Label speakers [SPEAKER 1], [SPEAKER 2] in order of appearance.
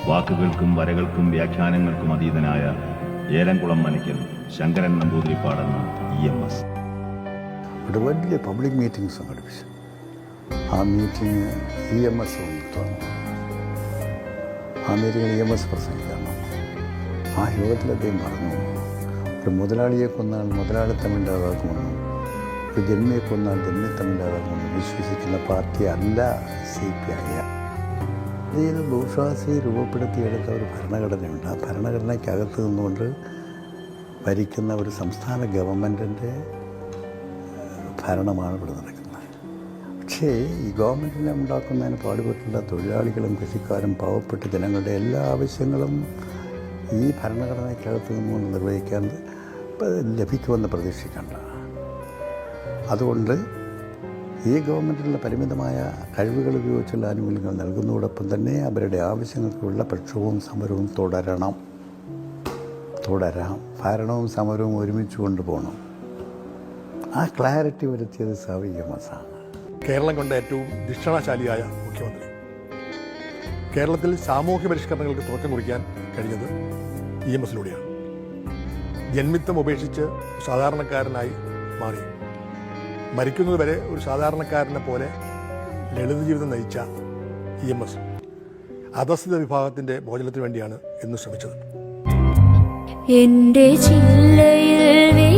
[SPEAKER 1] വാക്കുകൾക്കും വരകൾക്കും വ്യാഖ്യാനങ്ങൾക്കും അതീതനായ ഏലംകുളം മനയ്ക്കൽ Sankaran നമ്പൂതിരിപ്പാടെന്ന EMS.
[SPEAKER 2] ഒരു വലിയ public meeting സംഘടിപ്പിച്ചു. ആ മീറ്റിംഗ് EMS വന്നിട്ടാണ്. ആ മീറ്റിങ്ങിൽ EMS പ്രസംഗിക്കണം. ആ യോഗത്തിൽ അദ്ദേഹം പറഞ്ഞു, ഒരു മുതലാളിയെ കൊന്നാൽ മുതലാളിത്തമില്ലാതാക്കുമെന്നും ഒരു ജന്മിയെ കൊന്നാൽ ജന്മിത്തമില്ലാതാക്കുമെന്നും വിശ്വസിക്കുന്ന പാർട്ടി അല്ല CPI. ഇതിൽ ബൂർഷ്വാസി രൂപപ്പെടുത്തിയെടുത്ത ഒരു ഭരണഘടനയുണ്ട്. ആ ഭരണഘടനയ്ക്കകത്ത് നിന്നുകൊണ്ട് ഭരിക്കുന്ന ഒരു സംസ്ഥാന ഗവൺമെൻറ്റിൻ്റെ ഭരണമാണ് ഇവിടെ നടക്കുന്നത്. പക്ഷേ ഈ ഗവൺമെൻറ്റിനെ ഉണ്ടാക്കുന്നതിന് പാടുപെട്ടുള്ള തൊഴിലാളികളും കൃഷിക്കാരും പാവപ്പെട്ട ജനങ്ങളുടെ എല്ലാ ആവശ്യങ്ങളും ഈ ഭരണഘടനയ്ക്കകത്ത് നിന്നുകൊണ്ട് നിർവഹിക്കാൻ ലഭിക്കുമെന്ന് പ്രതീക്ഷിക്കേണ്ട. അതുകൊണ്ട് ഈ ഗവൺമെൻറ്റിലുള്ള പരിമിതമായ കഴിവുകൾ ഉപയോഗിച്ചുള്ള ആനുകൂല്യങ്ങൾ നൽകുന്നതോടൊപ്പം തന്നെ അവരുടെ ആവശ്യങ്ങൾക്കുള്ള പ്രക്ഷോഭവും സമരവും തുടരാം. ഭരണവും സമരവും ഒരുമിച്ച് കൊണ്ടുപോകണം. ആ ക്ലാരിറ്റി വരുത്തിയത് EMSആണ്.
[SPEAKER 3] കേരളം കണ്ട ഏറ്റവും ദീക്ഷണശാലിയായ മുഖ്യമന്ത്രി. കേരളത്തിൽ സാമൂഹ്യ പരിഷ്കരണങ്ങൾക്ക് തുടക്കം കുറിക്കാൻ കഴിഞ്ഞത് EMSലൂടെയാണ്. ജന്മിത്വം ഉപേക്ഷിച്ച് സാധാരണക്കാരനായി മാറി മരിക്കുന്നതുവരെ ഒരു സാധാരണക്കാരനെ പോലെ ലളിത ജീവിതം നയിച്ച EMS അധസ്ഥിത വിഭാഗത്തിൻ്റെ മോചനത്തിന് വേണ്ടിയാണ് എന്നും ശ്രമിച്ചത്.
[SPEAKER 4] എന്റെ ചില്ലയിൽ